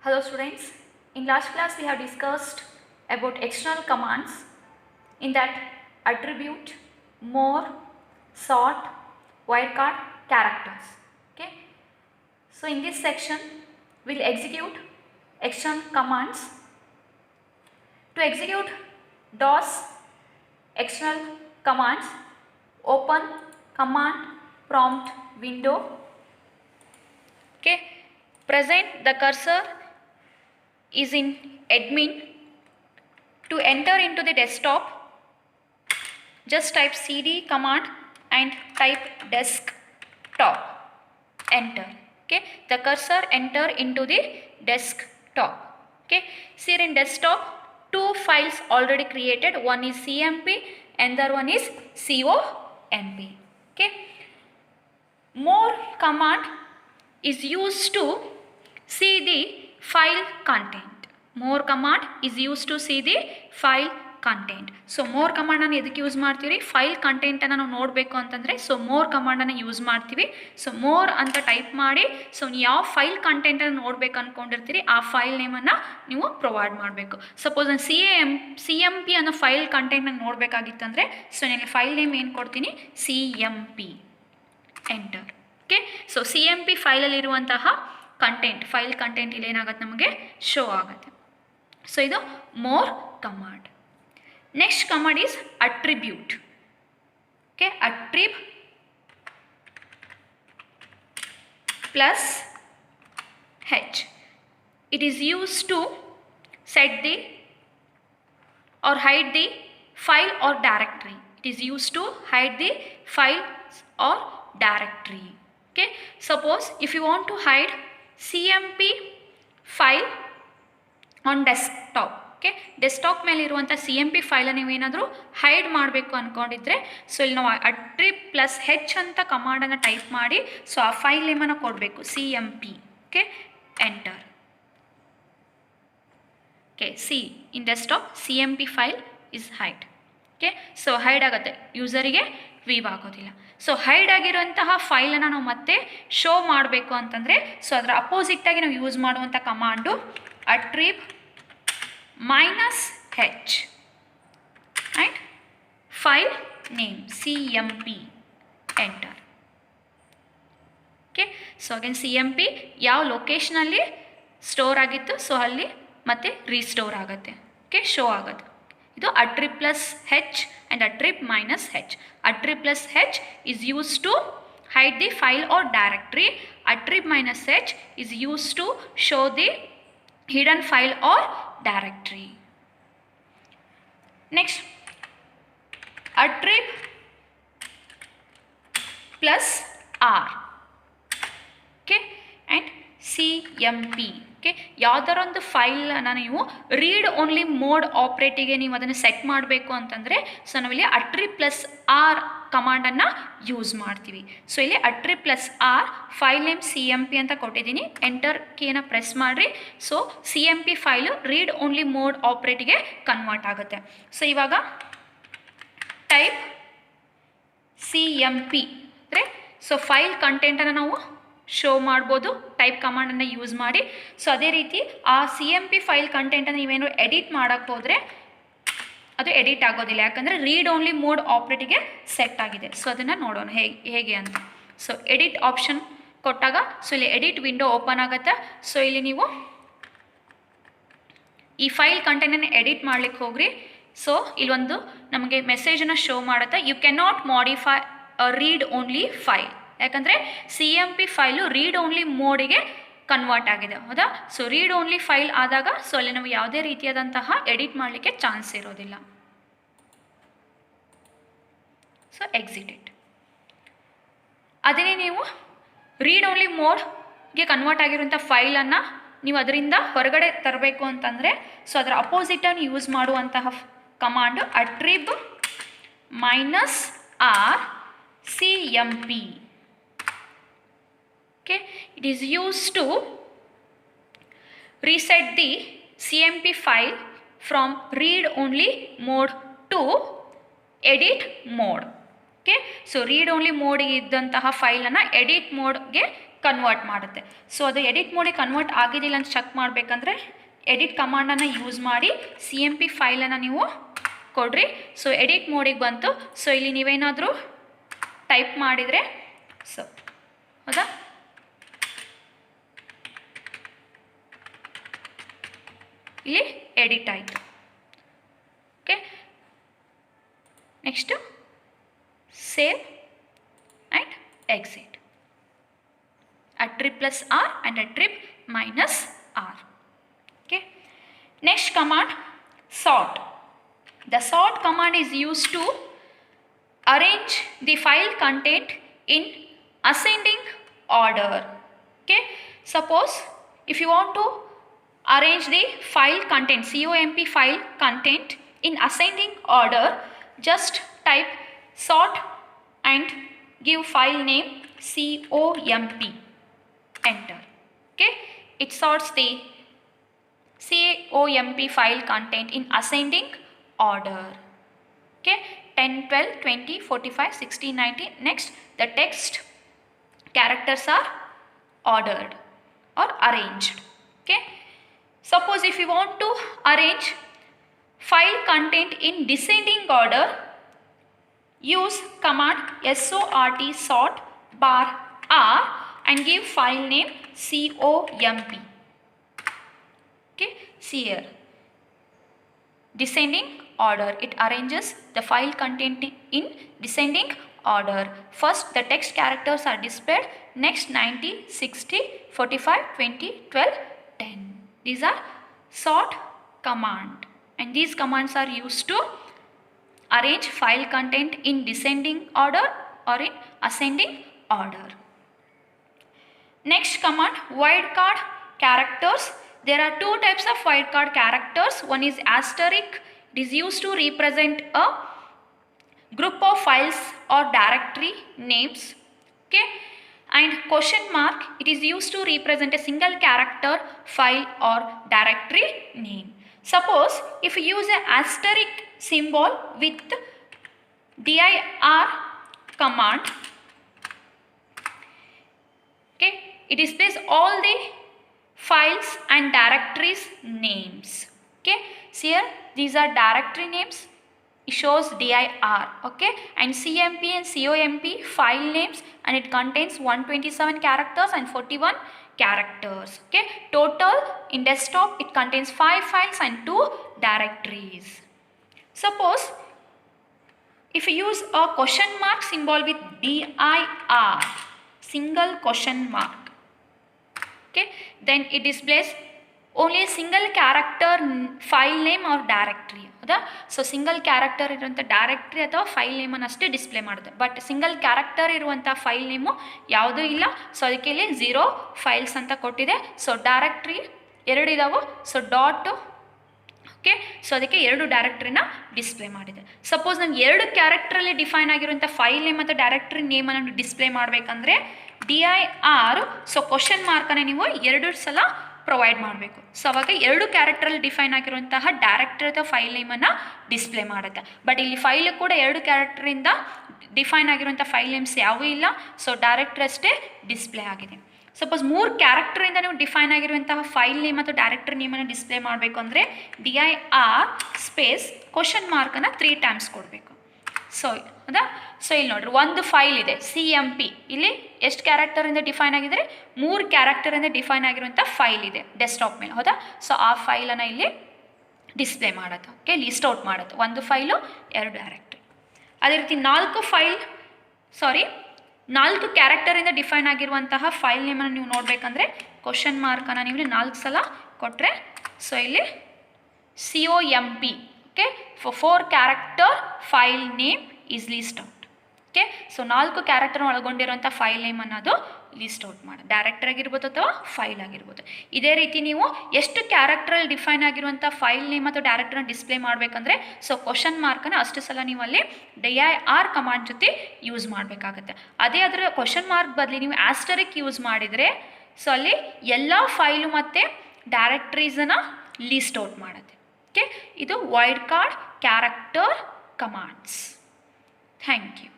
Hello students, in last class we have discussed about external commands, in that attribute, more, sort, wildcard, characters. Okay. So in this section we will execute external commands. To execute DOS external commands, open command prompt window. Okay. Present the cursor is in admin. To enter into the desktop, just type cd command and type desktop. Enter. Okay, the cursor enter into the desktop. Okay, see in desktop two files already created. One is CMP, another one is COMP. Okay, more command is used to see the file content. More command is used to see the file content. So more command ಅನ್ನು ಎದಕ್ಕೆ use ಮಾಡ್ತೀವಿ? File ಕಂಟೆಂಟನ್ನು ನಾವು ನೋಡಬೇಕು ಅಂತಂದರೆ so more ಕಮಾಂಡನ್ನು use ಮಾಡ್ತೀವಿ. So more ಅಂತ type ಮಾಡಿ ಸೊ ಯಾವ ಫೈಲ್ ಕಂಟೆಂಟನ್ನು ನೋಡಬೇಕು ಅಂದ್ಕೊಂಡಿರ್ತೀರಿ ಆ ಫೈಲ್ ನೇಮನ್ನು ನೀವು ಪ್ರೊವೈಡ್ ಮಾಡಬೇಕು. ಸಪೋಸ್ ನಾನು CMP ಅನ್ನೋ ಫೈಲ್ ಕಂಟೆಂಟನ್ನು ನೋಡಬೇಕಾಗಿತ್ತಂದರೆ ಸೊ ನಾನು ಫೈಲ್ ನೇಮ್ ಏನು ಕೊಡ್ತೀನಿ? CMP. Enter. Okay, so CMP ಫೈಲಲ್ಲಿರುವಂತಹ ಕಂಟೆಂಟ್ ಫೈಲ್ ಕಂಟೆಂಟ್ ಇಲ್ಲಿ ಏನಾಗುತ್ತೆ ನಮಗೆ ಶೋ ಆಗುತ್ತೆ. ಸೊ ಇದು more command. Next command is attribute. Okay, attrib plus H. It is use to set the or hide the file or directory. It is used to hide the files or directory. Okay, suppose if you want to hide CMP file on desktop, okay, desktop ಮೇಲೆ ಇರುವಂಥ CMP file ನೀವು ಏನಾದರೂ hide ಮಾಡಬೇಕು ಅಂದ್ಕೊಂಡಿದ್ರೆ so ಇಲ್ಲಿ ನಾವು ಅಟ್ರಿಬ್ plus ಹೆಚ್ ಅಂತ ಕಮಾಂಡನ್ನು type ಮಾಡಿ so ಆ ಫೈಲ್ ನೇಮನ್ನು ಕೊಡಬೇಕು CMP. Okay, enter. Okay, C in desktop CMP file is hide. Okay, so hide ಆಗುತ್ತೆ, ಯೂಸರಿಗೆ ವೀವ್ ಆಗೋದಿಲ್ಲ. ಸೊ ಹೈಡ್ ಆಗಿರುವಂತಹ ಫೈಲನ್ನು ನಾವು ಮತ್ತೆ ಶೋ ಮಾಡಬೇಕು ಅಂತಂದರೆ ಸೊ ಅದರ ಅಪೋಸಿಟ್ಟಾಗಿ ನಾವು ಯೂಸ್ ಮಾಡುವಂಥ command attrib minus H and file name CMP. Enter. Okay, so again CMP ಯಾವ ಲೊಕೇಶನಲ್ಲಿ ಸ್ಟೋರ್ ಆಗಿತ್ತು ಸೊ ಅಲ್ಲಿ ಮತ್ತೆ ರೀಸ್ಟೋರ್ ಆಗುತ್ತೆ. ಓಕೆ, ಶೋ ಆಗುತ್ತೆ. ಇದು attrib plus H and attrib minus H. Attrib plus H is use to hide the file or directory. Attrib minus H is use to show the hidden file or directory. Next attrib plus R. Okay, and CMP. Okay, ಯಾವುದಾರ ಒಂದು ಫೈಲನ್ನು ನೀವು read only mode ಆಪ್ರೇಟಿಗೆ ನೀವು ಅದನ್ನು set ಮಾಡಬೇಕು ಅಂತಂದರೆ so ನಾವಿಲ್ಲಿ attrib plus R ಕಮಾಂಡನ್ನು ಯೂಸ್ ಮಾಡ್ತೀವಿ. ಸೊ ಇಲ್ಲಿ attrib plus R file name CMP ಅಂತ ಕೊಟ್ಟಿದ್ದೀನಿ. ಎಂಟರ್ ಕೀಯನ್ನು ಪ್ರೆಸ್ ಮಾಡಿರಿ. So CMP file read only mode ಆಪ್ರೇಟಿಗೆ ಕನ್ವರ್ಟ್ ಆಗುತ್ತೆ. ಸೊ ಇವಾಗ ಟೈಪ್ CMP ಅಂದರೆ ಸೊ ಫೈಲ್ ಕಂಟೆಂಟನ್ನು ನಾವು ಶೋ ಮಾಡ್ಬೋದು ಟೈಪ್ ಕಮಾಂಡನ್ನು ಯೂಸ್ ಮಾಡಿ. ಸೊ ಅದೇ ರೀತಿ ಆ CMP ಫೈಲ್ ಕಂಟೆಂಟನ್ನು ನೀವೇನು ಎಡಿಟ್ ಮಾಡೋಕ್ಕೆ ಹೋದರೆ ಅದು ಎಡಿಟ್ ಆಗೋದಿಲ್ಲ, ಯಾಕಂದರೆ ರೀಡ್ ಓನ್ಲಿ ಮೋಡ್ ಆಪ್ರೇಟಿಗೆ ಸೆಟ್ ಆಗಿದೆ. ಸೊ ಅದನ್ನು ನೋಡೋಣ ಹೇಗೆ ಅಂತ. ಸೊ ಎಡಿಟ್ ಆಪ್ಷನ್ ಕೊಟ್ಟಾಗ ಸೊ ಇಲ್ಲಿ ಎಡಿಟ್ ವಿಂಡೋ ಓಪನ್ ಆಗುತ್ತೆ. ಸೊ ಇಲ್ಲಿ ನೀವು ಈ ಫೈಲ್ ಕಂಟೆಂಟನ್ನು ಎಡಿಟ್ ಮಾಡ್ಲಿಕ್ಕೆ ಹೋಗ್ರಿ. ಸೊ ಇಲ್ಲೊಂದು ನಮಗೆ ಮೆಸೇಜನ್ನು ಶೋ ಮಾಡುತ್ತೆ, you can not modify a read only file. ಯಾಕಂದರೆ CMP ಫೈಲು ರೀಡ್ ಓನ್ಲಿ ಮೋಡಿಗೆ ಕನ್ವರ್ಟ್ ಆಗಿದೆ, ಹೌದಾ? ಸೊ ರೀಡ್ ಓನ್ಲಿ ಫೈಲ್ ಆದಾಗ ಸೊ ಅಲ್ಲಿ ನಾವು ಯಾವುದೇ ರೀತಿಯಾದಂತಹ ಎಡಿಟ್ ಮಾಡಲಿಕ್ಕೆ ಚಾನ್ಸ್ ಇರೋದಿಲ್ಲ. So exit it. ಅದನ್ನೇ ನೀವು ರೀಡ್ ಓನ್ಲಿ ಮೋಡ್ಗೆ ಕನ್ವರ್ಟ್ ಆಗಿರುವಂಥ ಫೈಲನ್ನು ನೀವು ಅದರಿಂದ ಹೊರಗಡೆ ತರಬೇಕು ಅಂತಂದರೆ ಸೊ ಅದರ ಅಪೋಸಿಟನ್ನು ಯೂಸ್ ಮಾಡುವಂತಹ command attrib minus R CMP. Okay, it is used to reset the CMP file from read only mode to edit mode. Okay, so read only mode ಇದ್ದಂತಹ ಫೈಲನ್ನು ಎಡಿಟ್ ಮೋಡ್ಗೆ ಕನ್ವರ್ಟ್ ಮಾಡುತ್ತೆ. ಸೊ ಅದು edit ಮೋಡಿಗೆ convert ಆಗಿದ್ದಿಲ್ಲ ಅಂತ check ಮಾಡಬೇಕಂದ್ರೆ edit ಕಮಾಂಡನ್ನು use ಮಾಡಿ CMP ಫೈಲನ್ನು ನೀವು ಕೊಡ್ರಿ. ಸೊ ಎಡಿಟ್ ಮೋಡಿಗೆ ಬಂತು. ಸೊ ಇಲ್ಲಿ ನೀವೇನಾದರೂ ಟೈಪ್ ಮಾಡಿದರೆ ಸೊ ಹೌದಾ, ಇಲ್ಲಿ ಎಡಿಟ್ ಆಯಿತು. Okay, next save and exit. attrib plus R and attrib minus R. Okay. Next command, sort. The sort command is used to arrange the file content in ascending order. Okay. Suppose if you want to arrange the file content, COMP file content in ascending order, just type sort and give file name COMP. Enter. Okay, it sorts the COMP file content in ascending order. Okay, 10, 12, 20, 45, 16, 19. Next, the text characters are ordered or arranged. Okay, suppose if you want to arrange file content in descending order, use command sort bar R and give file name COMP. Okay, see here, descending order, it arranges the file content in descending order. First the text characters are displayed, next 90, 60, 45, 20, 12, 10. These are sort command, and these commands are used to arrange file content in descending order or in ascending order. Next command, wildcard characters. There are two types of wildcard characters. One is asterisk. It is used to represent a group of files or directory names. Okay, and question mark, it is used to represent a single character file or directory name. Suppose if you use an asterisk symbol with dir command, okay, it displays all the files and directories names. Okay, see here, these are directory names, it shows dir. Okay, and CMP and COMP file names, and it contains 127 characters and 41 characters. Okay, total in desktop it contains 5 files and 2 directories. Suppose if you use a question mark symbol with dir, single question mark, okay, then it displays only a single character file name or directory. ಹೌದಾ, so single character ಇರುವಂಥ directory ಅಥವಾ file ನೇಮನ್ನು ಅಷ್ಟೇ display ಮಾಡುತ್ತೆ. But single character ಇರುವಂಥ file name ಯಾವುದೂ ಇಲ್ಲ. So ಅದಕ್ಕೆ ಇಲ್ಲಿ 0 ಫೈಲ್ಸ್ ಅಂತ ಕೊಟ್ಟಿದೆ. ಸೊ ಡೈರೆಕ್ಟ್ರಿ 2 ಇದಾವೆ, ಸೊ ಡಾಟ್. ಓಕೆ, ಸೊ ಅದಕ್ಕೆ 2 ಡೈರೆಕ್ಟ್ರಿನ ಡಿಸ್ಪ್ಲೇ ಮಾಡಿದೆ. ಸಪೋಸ್ ನಂಗೆ 2 ಕ್ಯಾರೆಕ್ಟ್ರಲ್ಲಿ ಡಿಫೈನ್ ಆಗಿರುವಂಥ ಫೈಲ್ ನೇಮ್ ಮತ್ತು ಡೈರೆಕ್ಟ್ರಿ ನೇಮನ್ನು ಡಿಸ್ಪ್ಲೇ ಮಾಡಬೇಕಂದ್ರೆ dir, ಸೊ ಕ್ವಶನ್ ಮಾರ್ಕನ್ನು ನೀವು 2 ಸಲ ಪ್ರೊವೈಡ್ ಮಾಡಬೇಕು. ಸೊ ಅವಾಗ 2 ಕ್ಯಾರೆಕ್ಟ್ರಲ್ಲಿ ಡಿಫೈನ್ ಆಗಿರುವಂತಹ ಡೈರೆಕ್ಟರ್ ಅಥವಾ ಫೈಲ್ ನೇಮನ್ನು ಡಿಸ್ಪ್ಲೇ ಮಾಡುತ್ತೆ. ಬಟ್ ಇಲ್ಲಿ ಫೈಲ್ ಕೂಡ 2 ಕ್ಯಾರೆಕ್ಟರಿಂದ ಡಿಫೈನ್ ಆಗಿರುವಂಥ ಫೈಲ್ ನೇಮ್ಸ್ ಯಾವುೂ ಇಲ್ಲ. ಸೊ ಡೈರೆಕ್ಟರ್ ಅಷ್ಟೇ ಡಿಸ್ಪ್ಲೇ ಆಗಿದೆ. ಸಪೋಸ್ 3 ಕ್ಯಾರೆಕ್ಟರಿಂದ ನೀವು ಡಿಫೈನ್ ಆಗಿರುವಂತಹ ಫೈಲ್ ನೇಮ್ ಮತ್ತು ಡೈರೆಕ್ಟರ್ ನೇಮನ್ನು ಡಿಸ್ಪ್ಲೇ ಮಾಡಬೇಕು ಅಂದರೆ dir ಸ್ಪೇಸ್ ಕ್ವಶನ್ ಮಾರ್ಕನ್ನು 3 ಟೈಮ್ಸ್ ಕೊಡಬೇಕು. ಸೊ ಹೌದಾ, ಸೊ ಇಲ್ಲಿ ನೋಡ್ರಿ, ಒಂದು ಫೈಲ್ ಇದೆ CMP, ಇಲ್ಲಿ ಎಷ್ಟು ಕ್ಯಾರೆಕ್ಟರಿಂದ ಡಿಫೈನ್ ಆಗಿದ್ರೆ 3 ಕ್ಯಾರೆಕ್ಟರಿಂದ ಡಿಫೈನ್ ಆಗಿರುವಂಥ ಫೈಲ್ ಇದೆ ಡೆಸ್ಕ್ಟಾಪ್ ಮೇಲೆ. ಹೌದಾ, ಸೊ ಆ ಫೈಲನ್ನು ಇಲ್ಲಿ ಡಿಸ್ಪ್ಲೇ ಮಾಡುತ್ತೆ. ಓಕೆ, ಲಿಸ್ಟ್ ಔಟ್ ಮಾಡುತ್ತೆ, ಒಂದು ಫೈಲು 2 ಡೈರೆಕ್ಟ್ರಿ. ಅದೇ ರೀತಿ 4 ಕ್ಯಾರೆಕ್ಟರಿಂದ ಡಿಫೈನ್ ಆಗಿರುವಂತಹ ಫೈಲ್ ನೇಮನ್ನು ನೀವು ನೋಡಬೇಕಂದ್ರೆ ಕ್ವಶನ್ ಮಾರ್ಕನ್ನು ನೀವು 4 ಸಲ ಕೊಟ್ಟರೆ ಸೊ ಇಲ್ಲಿ COMP. Okay, for 4 character file name is list out. Okay, so 4 character ಒಳಗೊಂಡಿರುವಂಥ ಫೈಲ್ ನೇಮ್ ಅನ್ನೋದು ಲಿಸ್ಟ್ ಔಟ್ ಮಾಡಿ, ಡೈರೆಕ್ಟರ್ ಆಗಿರ್ಬೋದು ಅಥವಾ ಫೈಲ್ ಆಗಿರ್ಬೋದು. ಇದೇ ರೀತಿ ನೀವು ಎಷ್ಟು ಕ್ಯಾರೆಕ್ಟ್ರಲ್ಲಿ ಡಿಫೈನ್ ಆಗಿರುವಂಥ ಫೈಲ್ ನೇಮ್ ಮತ್ತು ಡೈರೆಕ್ಟರ್ನ ಡಿಸ್ಪ್ಲೇ ಮಾಡಬೇಕಂದ್ರೆ ಸೊ ಕ್ವಶನ್ ಮಾರ್ಕನ್ನು ಅಷ್ಟು ಸಲ ನೀವು ಅಲ್ಲಿ dir ಕಮಾಂಡ್ ಜೊತೆ ಯೂಸ್ ಮಾಡಬೇಕಾಗತ್ತೆ. ಅದೇ ಅದರ ಕ್ವಶನ್ ಮಾರ್ಕ್ ಬದಲಿ ನೀವು ಆಸ್ಟರಿಕ್ ಯೂಸ್ ಮಾಡಿದರೆ ಸೊ ಅಲ್ಲಿ ಎಲ್ಲ ಫೈಲು ಮತ್ತು ಡೈರೆಕ್ಟ್ರೀಸನ್ನು ಲಿಸ್ಟ್ ಔಟ್ ಮಾಡುತ್ತೆ. ಓಕೆ, ಇದು wild card character commands. Thank you.